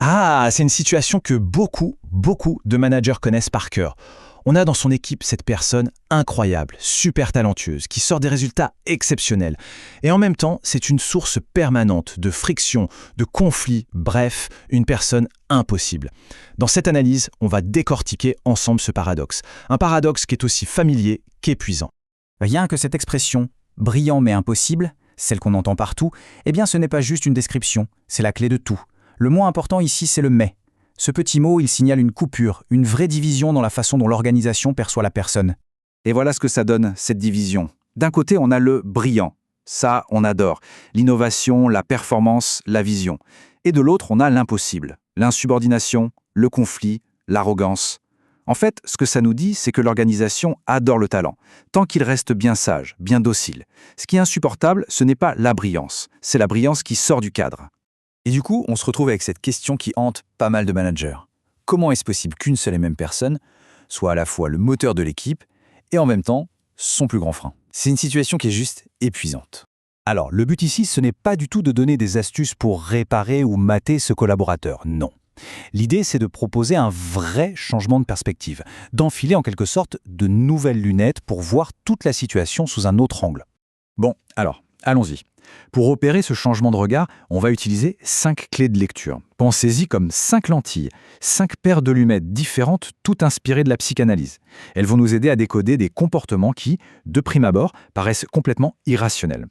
Ah, c'est une situation que beaucoup de managers connaissent par cœur. On a dans son équipe cette personne incroyable, super talentueuse, qui sort des résultats exceptionnels. Et en même temps, c'est une source permanente de friction, de conflits, bref, une personne impossible. Dans cette analyse, on va décortiquer ensemble ce paradoxe. Un paradoxe qui est aussi familier qu'épuisant. Rien que cette expression « brillant mais impossible », celle qu'on entend partout, eh bien ce n'est pas juste une description, c'est la clé de tout. Le mot important ici, c'est le « mais ». Ce petit mot, il signale une coupure, une vraie division dans la façon dont l'organisation perçoit la personne. Et voilà ce que ça donne, cette division. D'un côté, on a le brillant. Ça, on adore. L'innovation, la performance, la vision. Et de l'autre, on a l'impossible. L'insubordination, le conflit, l'arrogance. En fait, ce que ça nous dit, c'est que l'organisation adore le talent, tant qu'il reste bien sage, bien docile. Ce qui est insupportable, ce n'est pas la brillance, c'est la brillance qui sort du cadre. Et du coup, on se retrouve avec cette question qui hante pas mal de managers. Comment est-ce possible qu'une seule et même personne soit à la fois le moteur de l'équipe et en même temps son plus grand frein? C'est une situation qui est juste épuisante. Alors, le but ici, ce n'est pas du tout de donner des astuces pour réparer ou mater ce collaborateur, non. L'idée, c'est de proposer un vrai changement de perspective, d'enfiler en quelque sorte de nouvelles lunettes pour voir toute la situation sous un autre angle. Bon, alors, allons-y. Pour opérer ce changement de regard, on va utiliser 5 clés de lecture. Pensez-y comme 5 lentilles, 5 paires de lunettes différentes, toutes inspirées de la psychanalyse. Elles vont nous aider à décoder des comportements qui, de prime abord, paraissent complètement irrationnels.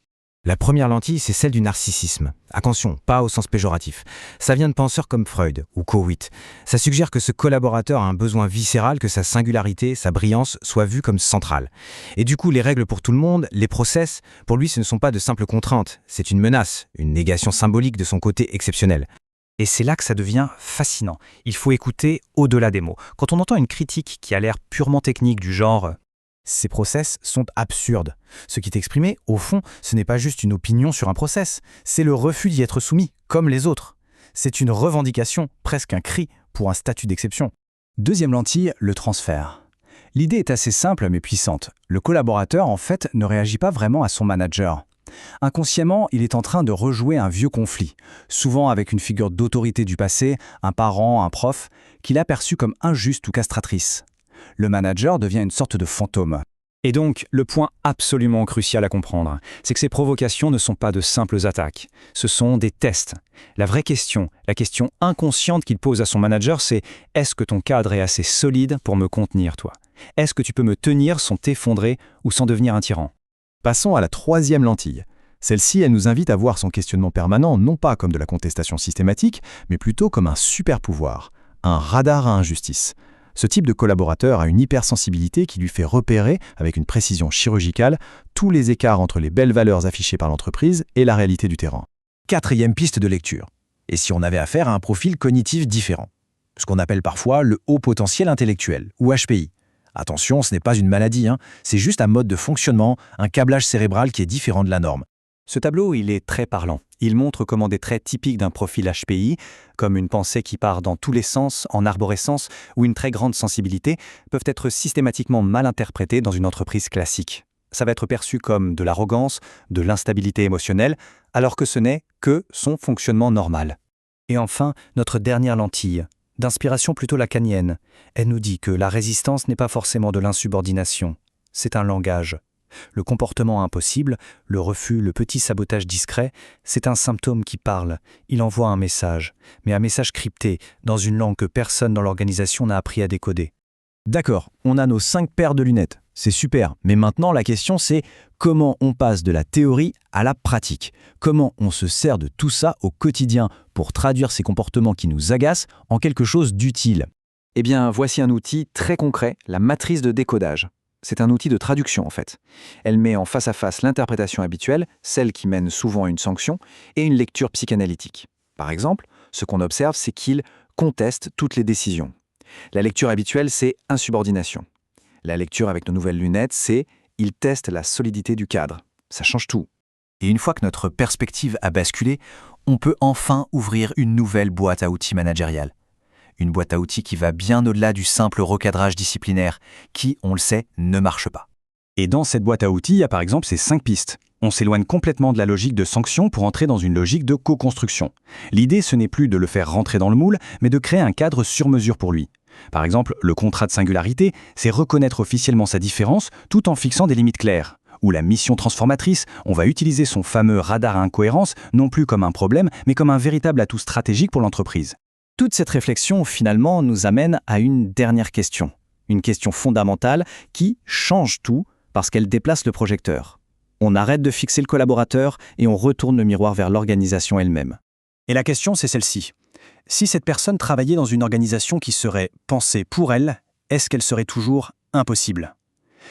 La première lentille, c'est celle du narcissisme. Attention, pas au sens péjoratif. Ça vient de penseurs comme Freud ou Kowitt. Ça suggère que ce collaborateur a un besoin viscéral que sa singularité, sa brillance, soient vues comme centrales. Et du coup, les règles pour tout le monde, les process, pour lui, ce ne sont pas de simples contraintes. C'est une menace, une négation symbolique de son côté exceptionnel. Et c'est là que ça devient fascinant. Il faut écouter au-delà des mots. Quand on entend une critique qui a l'air purement technique du genre « ces process sont absurdes », ce qui est exprimé, au fond, ce n'est pas juste une opinion sur un process, c'est le refus d'y être soumis, comme les autres. C'est une revendication, presque un cri, pour un statut d'exception. Deuxième lentille, le transfert. L'idée est assez simple mais puissante. Le collaborateur, en fait, ne réagit pas vraiment à son manager. Inconsciemment, il est en train de rejouer un vieux conflit, souvent avec une figure d'autorité du passé, un parent, un prof, qu'il a perçu comme injuste ou castratrice. Le manager devient une sorte de fantôme. Et donc, le point absolument crucial à comprendre, c'est que ces provocations ne sont pas de simples attaques. Ce sont des tests. La vraie question, la question inconsciente qu'il pose à son manager, c'est « Est-ce que ton cadre est assez solide pour me contenir, toi ? Est-ce que tu peux me tenir sans t'effondrer ou sans devenir un tyran ?» Passons à la troisième lentille. Celle-ci, elle nous invite à voir son questionnement permanent non pas comme de la contestation systématique, mais plutôt comme un super pouvoir, un radar à injustice. Ce type de collaborateur a une hypersensibilité qui lui fait repérer, avec une précision chirurgicale, tous les écarts entre les belles valeurs affichées par l'entreprise et la réalité du terrain. Quatrième piste de lecture. Et si on avait affaire à un profil cognitif différent? Ce qu'on appelle parfois le haut potentiel intellectuel, ou HPI. Attention, ce n'est pas une maladie, c'est juste un mode de fonctionnement, un câblage cérébral qui est différent de la norme. Ce tableau, il est très parlant. Il montre comment des traits typiques d'un profil HPI, comme une pensée qui part dans tous les sens, en arborescence, ou une très grande sensibilité, peuvent être systématiquement mal interprétés dans une entreprise classique. Ça va être perçu comme de l'arrogance, de l'instabilité émotionnelle, alors que ce n'est que son fonctionnement normal. Et enfin, notre dernière lentille, d'inspiration plutôt lacanienne. Elle nous dit que la résistance n'est pas forcément de l'insubordination, c'est un langage. Le comportement impossible, le refus, le petit sabotage discret, c'est un symptôme qui parle. Il envoie un message, mais un message crypté, dans une langue que personne dans l'organisation n'a appris à décoder. D'accord, on a nos 5 paires de lunettes. C'est super, mais maintenant la question c'est comment on passe de la théorie à la pratique? Comment on se sert de tout ça au quotidien pour traduire ces comportements qui nous agacent en quelque chose d'utile? Eh bien, voici un outil très concret, la matrice de décodage. C'est un outil de traduction en fait. Elle met en face à face l'interprétation habituelle, celle qui mène souvent à une sanction, et une lecture psychanalytique. Par exemple, ce qu'on observe, c'est qu'il conteste toutes les décisions. La lecture habituelle, c'est insubordination. La lecture avec nos nouvelles lunettes, c'est il teste la solidité du cadre. Ça change tout. Et une fois que notre perspective a basculé, on peut enfin ouvrir une nouvelle boîte à outils managériale. Une boîte à outils qui va bien au-delà du simple recadrage disciplinaire, qui, on le sait, ne marche pas. Et dans cette boîte à outils, il y a par exemple ces 5 pistes. On s'éloigne complètement de la logique de sanction pour entrer dans une logique de co-construction. L'idée, ce n'est plus de le faire rentrer dans le moule, mais de créer un cadre sur mesure pour lui. Par exemple, le contrat de singularité, c'est reconnaître officiellement sa différence tout en fixant des limites claires. Ou la mission transformatrice, on va utiliser son fameux radar à incohérence non plus comme un problème, mais comme un véritable atout stratégique pour l'entreprise. Toute cette réflexion, finalement, nous amène à une dernière question. Une question fondamentale qui change tout parce qu'elle déplace le projecteur. On arrête de fixer le collaborateur et on retourne le miroir vers l'organisation elle-même. Et la question, c'est celle-ci. Si cette personne travaillait dans une organisation qui serait pensée pour elle, est-ce qu'elle serait toujours impossible ?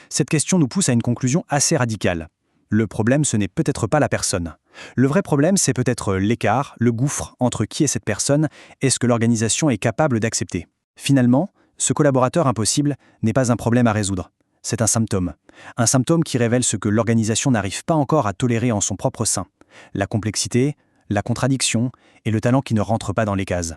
Cette question nous pousse à une conclusion assez radicale. Le problème, ce n'est peut-être pas la personne. Le vrai problème, c'est peut-être l'écart, le gouffre entre qui est cette personne et ce que l'organisation est capable d'accepter. Finalement, ce collaborateur impossible n'est pas un problème à résoudre. C'est un symptôme. Un symptôme qui révèle ce que l'organisation n'arrive pas encore à tolérer en son propre sein. La complexité, la contradiction et le talent qui ne rentrent pas dans les cases.